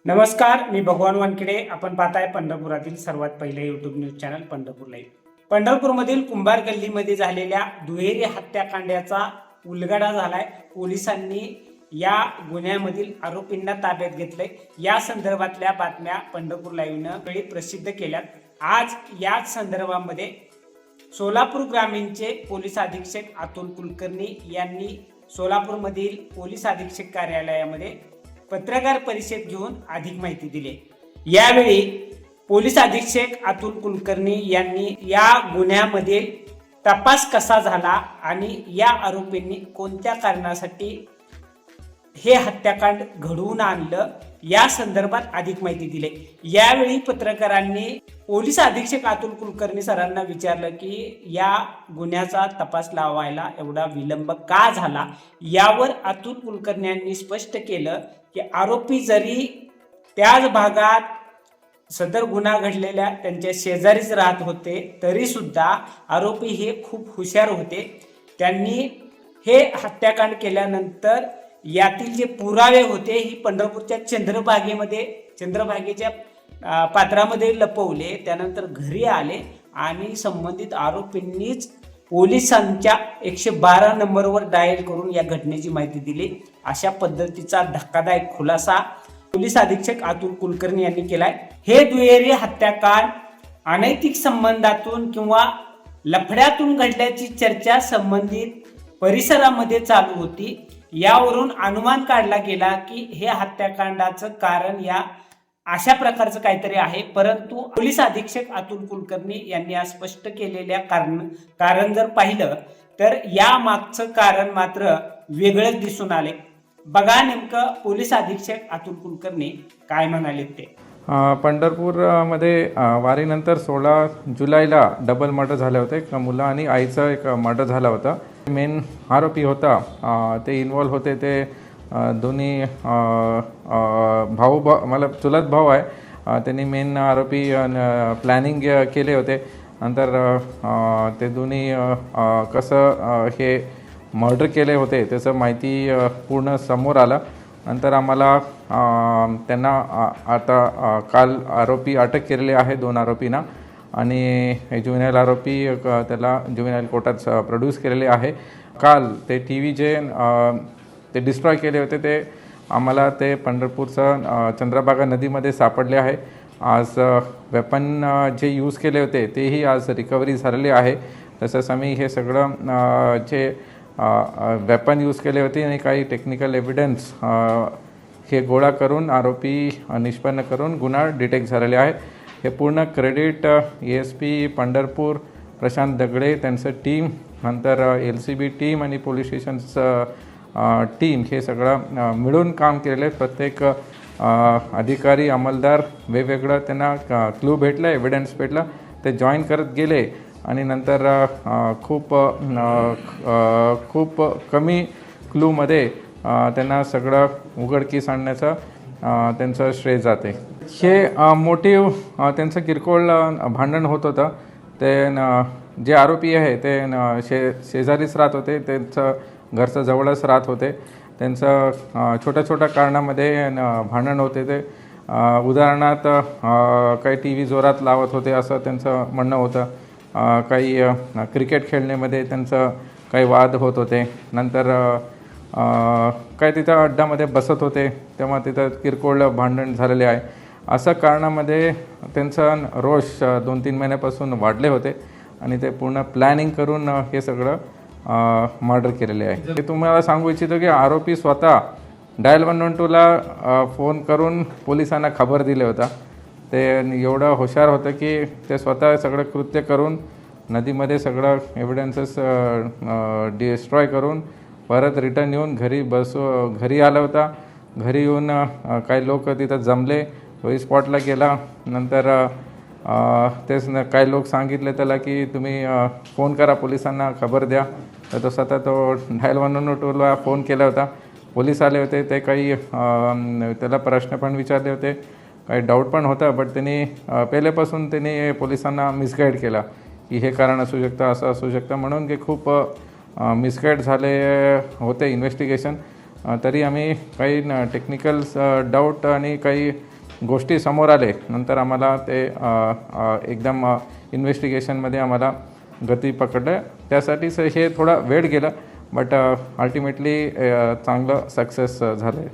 नमस्कार, मी भगवान वानखेडे. आपण पाहताय पंढरपुरातील सर्वात पहिले YouTube news channel Pandharpur live. पंढरपूरमधील कुंभार गल्लीमध्ये झालेल्या दुहेरी हत्याकांडाचा उलगडा झालाय. पोलिसांनी या गुन्ह्यामधील आरोपींना ताब्यात घेतलंय. या संदर्भातल्या बातम्या पंढरपूर लाईव्हनं वेळी प्रसिद्ध केल्यात. आज याच संदर्भामध्ये सोलापूर ग्रामीणचे पोलीस अधीक्षक अतुल कुलकर्णी यांनी सोलापूरमधील पोलीस अधीक्षक कार्यालयामध्ये पत्रकार परिषद घेऊन अधिक माहिती दिली. यावेळी पोलीस अधीक्षक अतुल कुलकर्णी यांनी या गुन्ह्यामध्ये तपास कसा झाला आणि या आरोपींनी कोणत्या कारणासाठी हे हत्याकांड घडवून आणलं या संदर्भात अधिक माहिती दिली. यावेळी पत्रकारांनी पोलीस अधीक्षक अतुल कुलकर्णी सरांना विचारलं की या गुन्ह्याचा तपास लावायला एवढा विलंब का झाला. यावर अतुल कुलकर्णी यांनी स्पष्ट केलं की आरोपी जरी त्याच भागात सदर गुन्हा घडलेल्या त्यांच्या शेजारीच राहत होते तरी सुद्धा आरोपी हे खूप हुशार होते. त्यांनी हे हत्याकांड केल्यानंतर यातील जे पुरावे होते ही पंढरपूरच्या चंद्रभागेच्या पात्रामध्ये लपवले. त्यानंतर घरी आले आणि संबंधित आरोपींनीच पोलिसांच्या 112 नंबरवर डायल करून या घटनेची माहिती दिली. अशा पद्धतीचा धक्कादायक खुलासा पोलीस अधीक्षक अतुल कुलकर्णी यांनी केलाय. हे दुहेरी हत्याकांड अनैतिक संबंधातून किंवा लफड्यातून घडल्याची चर्चा संबंधित परिसरामध्ये चालू होती. यावरून अनुमान काढला गेला की हे हत्याकांडाचं कारण या अशा प्रकारचं काहीतरी आहे. परंतु पोलीस अधीक्षक अतुल कुलकर्णी यांनी आज स्पष्ट केलेल्या कारण जर पाहिलं तर या मागचं कारण मात्र वेगळंच दिसून आले. बघा नेमकं पोलीस अधीक्षक अतुल कुलकर्णी काय म्हणाले ते. पंढरपूरमध्ये वारीनंतर 16 जुलैला डबल मर्डर झाले होते. एक मुलं आणि आईचं एक मर्डर झाला होता. मेन आरोपी होता ते इन्वॉल्व होते ते दोन्ही मला चुलत भाऊ आहे. त्यांनी मेन आरोपी प्लॅनिंग केले होते. नंतर ते दोन्ही कसं हे मर्डर केले होते त्याचं माहिती पूर्ण समोर आलं. नंतर आम्हाला त्यांना आता काल आरोपी अटक केलेले आहे 2 आरोपींना आणि ज्युव्हेनाईल आरोपी त्याला ज्युव्हेनाईल कोर्टात प्रोड्यूस केलेले आहे. काल ते TV जे ते डिस्ट्रॉय केले होते ते आम्हाला ते पंढरपूरचं चंद्रभागा नदीमध्ये सापडले आहे. आज वेपन जे यूज केले होते तेही आज रिकव्हरी झालेले आहे. तसंच आम्ही हे सगळं जे वेपन यूज केले होते आणि काही टेक्निकल एव्हिडन्स हे गोळा करून आरोपी निष्पन्न करून गुन्हा डिटेक्ट झालेले आहे. हे पूर्ण क्रेडिट ASP पंढरपूर प्रशांत दगडे त्यांचं टीम, नंतर LCB टीम आणि पोलीस स्टेशनचं टीम हे सगळं मिळून काम केलेलं आहे. प्रत्येक अधिकारी अंमलदार वेगवेगळं त्यांना क्लू भेटला, एव्हिडन्स भेटला, ते जॉईन करत गेले आणि नंतर खूप कमी क्लूमध्ये त्यांना सगळं उघडकीस आणण्याचं त्यांचं श्रेय जाते. हे मोटिव्ह त्यांचं किरकोळ भांडण होत होतं. ते जे आरोपी आहे ते शेजारीच राहत होते. त्यांचं घरचं जवळच राहत होते. त्यांचं छोट्या कारणामध्ये भांडण होते. ते उदाहरणार्थ काही TV जोरात लावत होते असं त्यांचं म्हणणं होतं. काही क्रिकेट खेळण्यामध्ये त्यांचं काही वाद होत होते. नंतर काय तिथं अड्डामध्ये बसत होते तेव्हा तिथं किरकोळ भांडण झालेले आहे. असं कारणामध्ये त्यांचं रोष 2-3 महिन्यापासून वाढले होते आणि ते पूर्ण प्लॅनिंग करून हे सगळं मर्डर केलेले आहे. हे तुम्हाला सांगू इच्छितो की आरोपी स्वतः डायल 112ला फोन करून पोलिसांना खबर दिले होता. ते एवढं हुशार होतं की ते स्वतः सगळं कृत्य करून नदीमध्ये सगळं एव्हिडन्सेस डिस्ट्रॉय करून परत रिटर्न येऊन घरी आला होता. घरी येऊन काही लोक तिथं जमले, तोही स्पॉटला गेला. नंतर तेच काही लोक सांगितले त्याला की तुम्ही फोन करा पोलिसांना, खबर द्या. तर तो स्वतः डायल 112ला फोन केला होता. पोलीस आले होते. ते काही त्याला प्रश्न पण विचारले होते, काही डाऊट पण होता. बट त्यांनी पहिल्यापासून त्यांनी पोलिसांना मिसगाईड केला की हे कारण असू शकतं, असं असू शकतं म्हणून की खूप मिसगाईड झाले होते इन्व्हेस्टिगेशन. तरी आम्ही काही टेक्निकल डाऊट आणि काही गोष्टी समोर आले नंतर आम्हाला ते एकदम इन्व्हेस्टिगेशनमध्ये आम्हाला गती पकडलं. त्यासाठीच हे थोडा वेळ गेला बट अल्टिमेटली चांगलं सक्सेस झालं आहे.